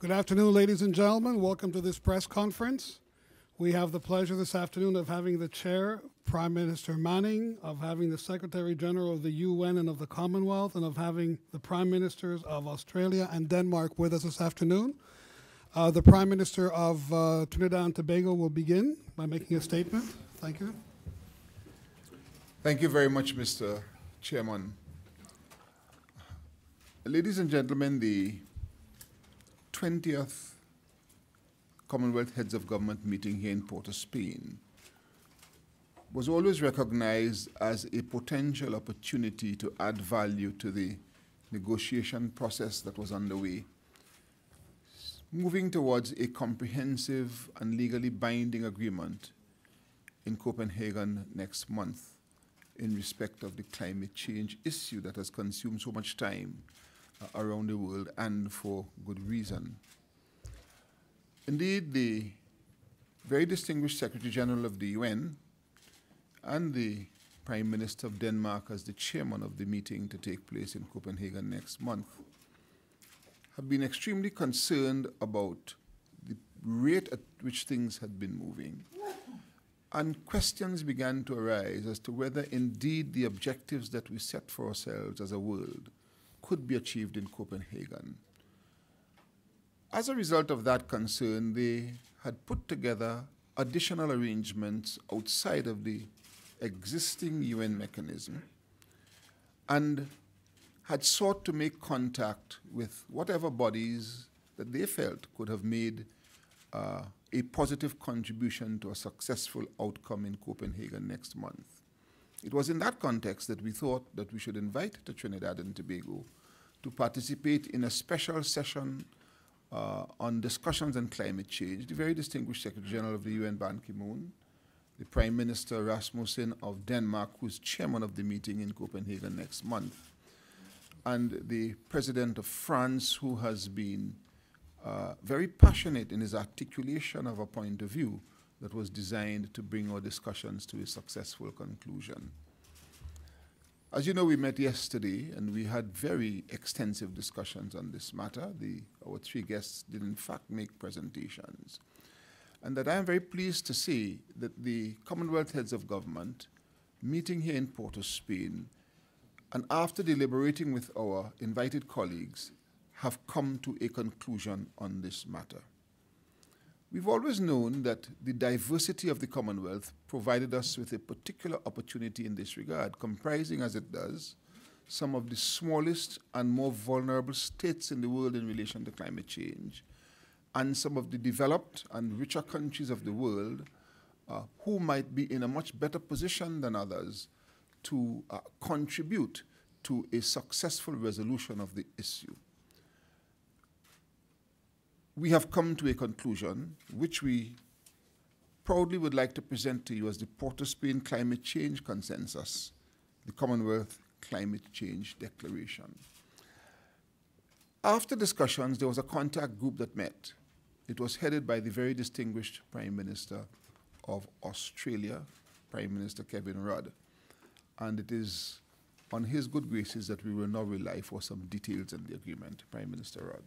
Good afternoon, ladies and gentlemen. Welcome to this press conference. We have the pleasure this afternoon of having the Chair, Prime Minister Manning, of having the Secretary General of the UN and of the Commonwealth, and of having the Prime Ministers of Australia and Denmark with us this afternoon. The Prime Minister of Trinidad and Tobago will begin by making a statement. Thank you. Thank you very much, Mr. Chairman. Ladies and gentlemen, the 20th Commonwealth Heads of Government meeting here in Port of Spain was always recognized as a potential opportunity to add value to the negotiation process that was underway, moving towards a comprehensive and legally binding agreement in Copenhagen next month in respect of the climate change issue that has consumed so much time around the world, and for good reason. Indeed, the very distinguished Secretary General of the UN and the Prime Minister of Denmark as the chairman of the meeting to take place in Copenhagen next month have been extremely concerned about the rate at which things had been moving. And questions began to arise as to whether indeed the objectives that we set for ourselves as a world could be achieved in Copenhagen. As a result of that concern, they had put together additional arrangements outside of the existing UN mechanism and had sought to make contact with whatever bodies that they felt could have made a positive contribution to a successful outcome in Copenhagen next month. It was in that context that we thought that we should invite the Trinidad and Tobago to participate in a special session on discussions on climate change. The very distinguished Secretary General of the UN, Ban Ki-moon, the Prime Minister Rasmussen of Denmark, who's chairman of the meeting in Copenhagen next month, and the President of France, who has been very passionate in his articulation of a point of view that was designed to bring our discussions to a successful conclusion. As you know, we met yesterday and we had very extensive discussions on this matter. Our three guests did in fact make presentations. And that I am very pleased to say that the Commonwealth Heads of Government meeting here in Port of Spain, and after deliberating with our invited colleagues, have come to a conclusion on this matter. We've always known that the diversity of the Commonwealth provided us with a particular opportunity in this regard, comprising, as it does, some of the smallest and more vulnerable states in the world in relation to climate change, and some of the developed and richer countries of the world who might be in a much better position than others to contribute to a successful resolution of the issue. We have come to a conclusion which we proudly would like to present to you as the Port of Spain Climate Change Consensus, the Commonwealth Climate Change Declaration. After discussions, there was a contact group that met. It was headed by the very distinguished Prime Minister of Australia, Prime Minister Kevin Rudd. And it is on his good graces that we will now rely for some details in the agreement. Prime Minister Rudd.